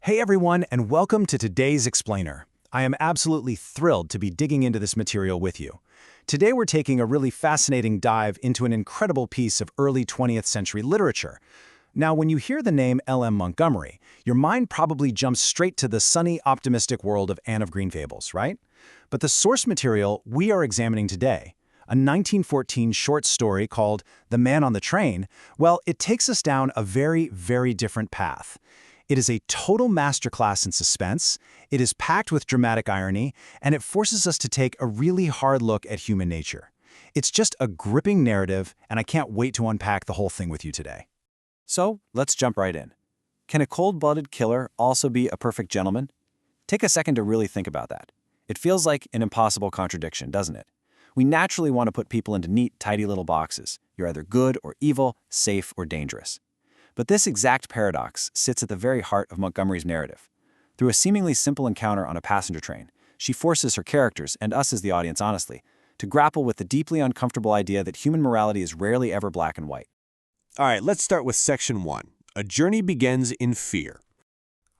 Hey everyone, and welcome to today's Explainer. I am absolutely thrilled to be digging into this material with you. Today we're taking a really fascinating dive into an incredible piece of early 20th century literature. Now, when you hear the name L.M. Montgomery, your mind probably jumps straight to the sunny, optimistic world of Anne of Green Fables, right? But the source material we are examining today, a 1914 short story called The Man on the Train, well, it takes us down a very, very different path. It is a total masterclass in suspense, it is packed with dramatic irony, and it forces us to take a really hard look at human nature. It's just a gripping narrative, and I can't wait to unpack the whole thing with you today. So, let's jump right in. Can a cold-blooded killer also be a perfect gentleman? Take a second to really think about that. It feels like an impossible contradiction, doesn't it? We naturally want to put people into neat, tidy little boxes. You're either good or evil, safe or dangerous. But this exact paradox sits at the very heart of Montgomery's narrative. Through a seemingly simple encounter on a passenger train, she forces her characters, and us as the audience honestly, to grapple with the deeply uncomfortable idea that human morality is rarely ever black and white. All right, let's start with Section 1. A journey begins in fear.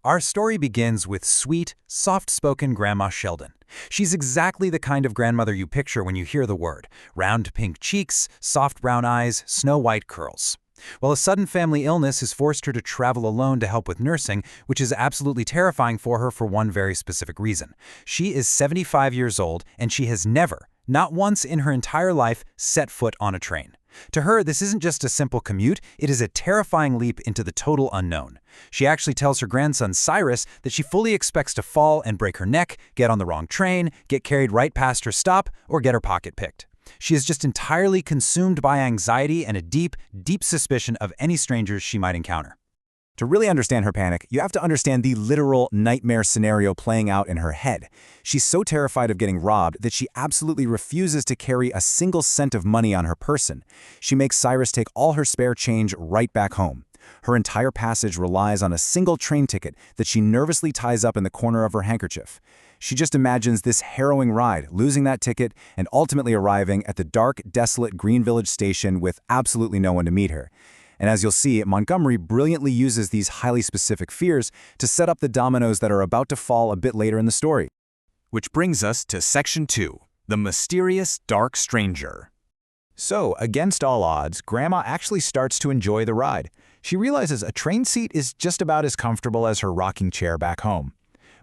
Our story begins with sweet, soft-spoken Grandma Sheldon. She's exactly the kind of grandmother you picture when you hear the word. Round pink cheeks, soft brown eyes, snow-white curls. Well, a sudden family illness has forced her to travel alone to help with nursing, which is absolutely terrifying for her for one very specific reason. She is 75 years old, and she has never, not once in her entire life, set foot on a train. To her, this isn't just a simple commute, it is a terrifying leap into the total unknown. She actually tells her grandson Cyrus that she fully expects to fall and break her neck, get on the wrong train, get carried right past her stop, or get her pocket picked. She is just entirely consumed by anxiety and a deep, deep suspicion of any strangers she might encounter. To really understand her panic, you have to understand the literal nightmare scenario playing out in her head. She's so terrified of getting robbed that she absolutely refuses to carry a single cent of money on her person. She makes Cyrus take all her spare change right back home. Her entire passage relies on a single train ticket that she nervously ties up in the corner of her handkerchief. She just imagines this harrowing ride, losing that ticket, and ultimately arriving at the dark, desolate Green Village station with absolutely no one to meet her. And as you'll see, Montgomery brilliantly uses these highly specific fears to set up the dominoes that are about to fall a bit later in the story. Which brings us to Section 2, The Mysterious Dark Stranger. So, against all odds, Grandma actually starts to enjoy the ride. She realizes a train seat is just about as comfortable as her rocking chair back home.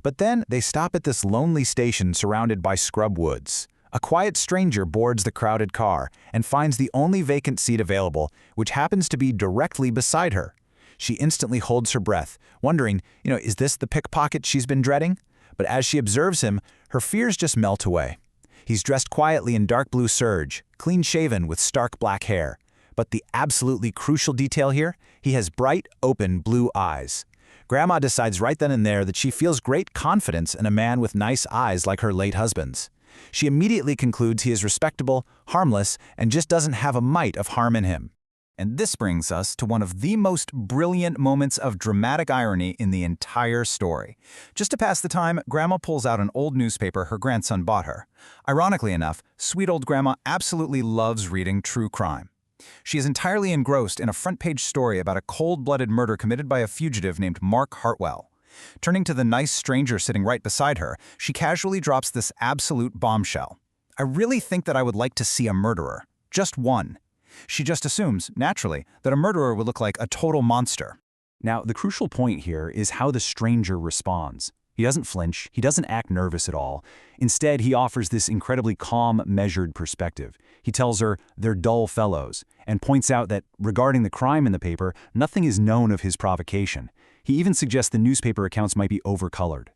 But then they stop at this lonely station surrounded by scrub woods. A quiet stranger boards the crowded car and finds the only vacant seat available, which happens to be directly beside her. She instantly holds her breath, wondering, is this the pickpocket she's been dreading? But as she observes him, her fears just melt away. He's dressed quietly in dark blue serge, clean-shaven with stark black hair. But the absolutely crucial detail here, he has bright, open blue eyes. Grandma decides right then and there that she feels great confidence in a man with nice eyes like her late husband's. She immediately concludes he is respectable, harmless, and just doesn't have a mite of harm in him. And this brings us to one of the most brilliant moments of dramatic irony in the entire story. Just to pass the time, Grandma pulls out an old newspaper her grandson bought her. Ironically enough, sweet old Grandma absolutely loves reading true crime. She is entirely engrossed in a front-page story about a cold-blooded murder committed by a fugitive named Mark Hartwell. Turning to the nice stranger sitting right beside her, she casually drops this absolute bombshell. "I really think that I would like to see a murderer. Just one." She just assumes, naturally, that a murderer would look like a total monster. Now, the crucial point here is how the stranger responds. He doesn't flinch, he doesn't act nervous at all. Instead, he offers this incredibly calm, measured perspective. He tells her they're dull fellows, and points out that, regarding the crime in the paper, nothing is known of his provocation. He even suggests the newspaper accounts might be overcolored.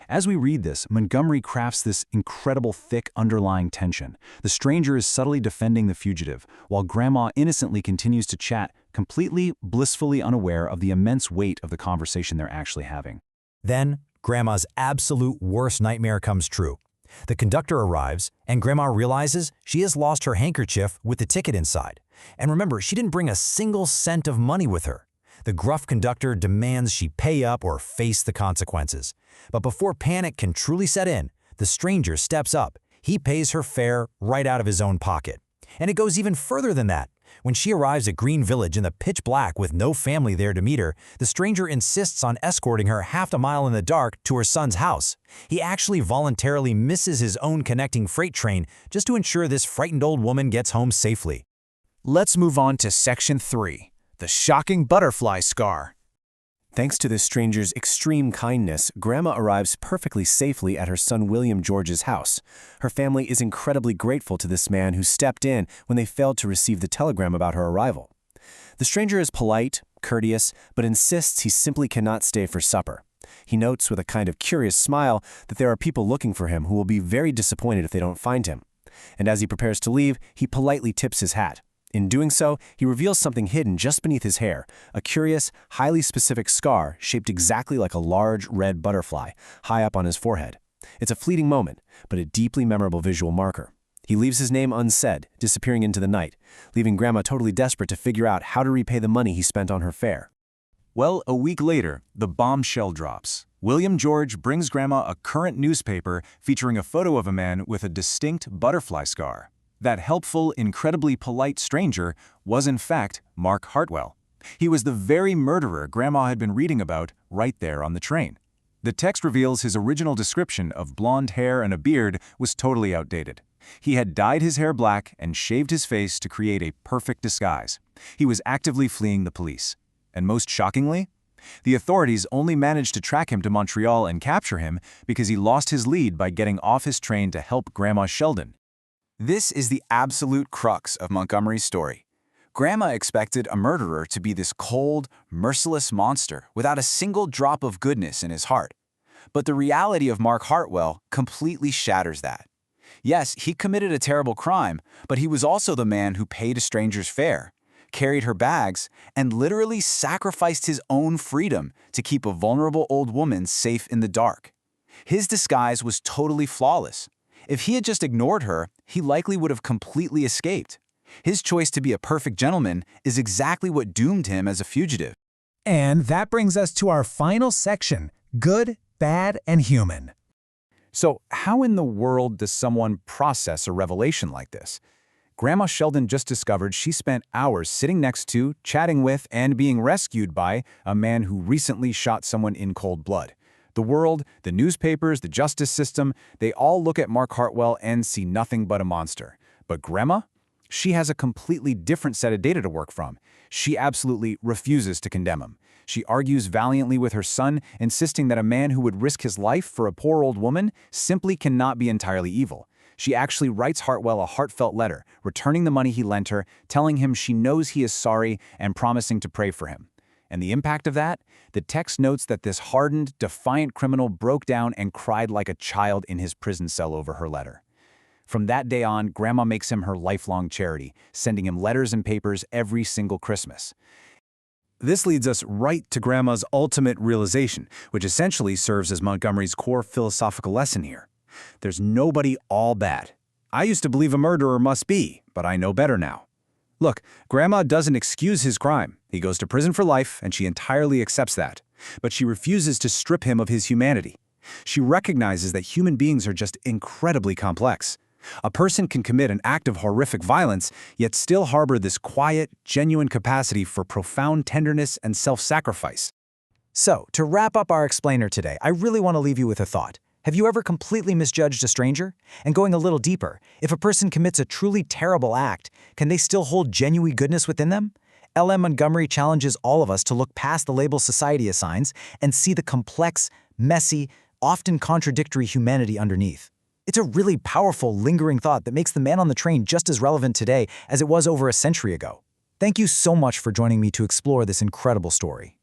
As we read this, Montgomery crafts this incredible thick underlying tension. The stranger is subtly defending the fugitive, while Grandma innocently continues to chat, completely, blissfully unaware of the immense weight of the conversation they're actually having. Then, Grandma's absolute worst nightmare comes true. The conductor arrives, and Grandma realizes she has lost her handkerchief with the ticket inside. And remember, she didn't bring a single cent of money with her. The gruff conductor demands she pay up or face the consequences. But before panic can truly set in, the stranger steps up. He pays her fare right out of his own pocket. And it goes even further than that. When she arrives at Green Village in the pitch black with no family there to meet her, the stranger insists on escorting her half a mile in the dark to her son's house. He actually voluntarily misses his own connecting freight train just to ensure this frightened old woman gets home safely. Let's move on to Section 3, the shocking butterfly scar. Thanks to this stranger's extreme kindness, Grandma arrives perfectly safely at her son William George's house. Her family is incredibly grateful to this man who stepped in when they failed to receive the telegram about her arrival. The stranger is polite, courteous, but insists he simply cannot stay for supper. He notes with a kind of curious smile that there are people looking for him who will be very disappointed if they don't find him. And as he prepares to leave, he politely tips his hat. In doing so, he reveals something hidden just beneath his hair, a curious, highly specific scar shaped exactly like a large red butterfly, high up on his forehead. It's a fleeting moment, but a deeply memorable visual marker. He leaves his name unsaid, disappearing into the night, leaving Grandma totally desperate to figure out how to repay the money he spent on her fare. Well, a week later, the bombshell drops. William George brings Grandma a current newspaper featuring a photo of a man with a distinct butterfly scar. That helpful, incredibly polite stranger was in fact Mark Hartwell. He was the very murderer Grandma had been reading about right there on the train. The text reveals his original description of blonde hair and a beard was totally outdated. He had dyed his hair black and shaved his face to create a perfect disguise. He was actively fleeing the police. And most shockingly, the authorities only managed to track him to Montreal and capture him because he lost his lead by getting off his train to help Grandma Sheldon. This is the absolute crux of Montgomery's story. Grandma expected a murderer to be this cold, merciless monster without a single drop of goodness in his heart. But the reality of Mark Hartwell completely shatters that. Yes, he committed a terrible crime, but he was also the man who paid a stranger's fare, carried her bags, and literally sacrificed his own freedom to keep a vulnerable old woman safe in the dark. His disguise was totally flawless. If he had just ignored her, he likely would have completely escaped. His choice to be a perfect gentleman is exactly what doomed him as a fugitive. And that brings us to our final section, good, bad, and human. So how in the world does someone process a revelation like this? Grandma Sheldon just discovered she spent hours sitting next to, chatting with, and being rescued by a man who recently shot someone in cold blood. The world, the newspapers, the justice system, they all look at Mark Hartwell and see nothing but a monster. But Grandma? She has a completely different set of data to work from. She absolutely refuses to condemn him. She argues valiantly with her son, insisting that a man who would risk his life for a poor old woman simply cannot be entirely evil. She actually writes Hartwell a heartfelt letter, returning the money he lent her, telling him she knows he is sorry and promising to pray for him. And the impact of that? The text notes that this hardened, defiant criminal broke down and cried like a child in his prison cell over her letter. From that day on, Grandma makes him her lifelong charity, sending him letters and papers every single Christmas. This leads us right to Grandma's ultimate realization, which essentially serves as Montgomery's core philosophical lesson here. There's nobody all bad. I used to believe a murderer must be, but I know better now. Look, Grandma doesn't excuse his crime. He goes to prison for life, and she entirely accepts that. But she refuses to strip him of his humanity. She recognizes that human beings are just incredibly complex. A person can commit an act of horrific violence, yet still harbor this quiet, genuine capacity for profound tenderness and self-sacrifice. So, to wrap up our explainer today, I really want to leave you with a thought. Have you ever completely misjudged a stranger? And going a little deeper, if a person commits a truly terrible act, can they still hold genuine goodness within them? L.M. Montgomery challenges all of us to look past the label society assigns and see the complex, messy, often contradictory humanity underneath. It's a really powerful, lingering thought that makes the man on the train just as relevant today as it was over a century ago. Thank you so much for joining me to explore this incredible story.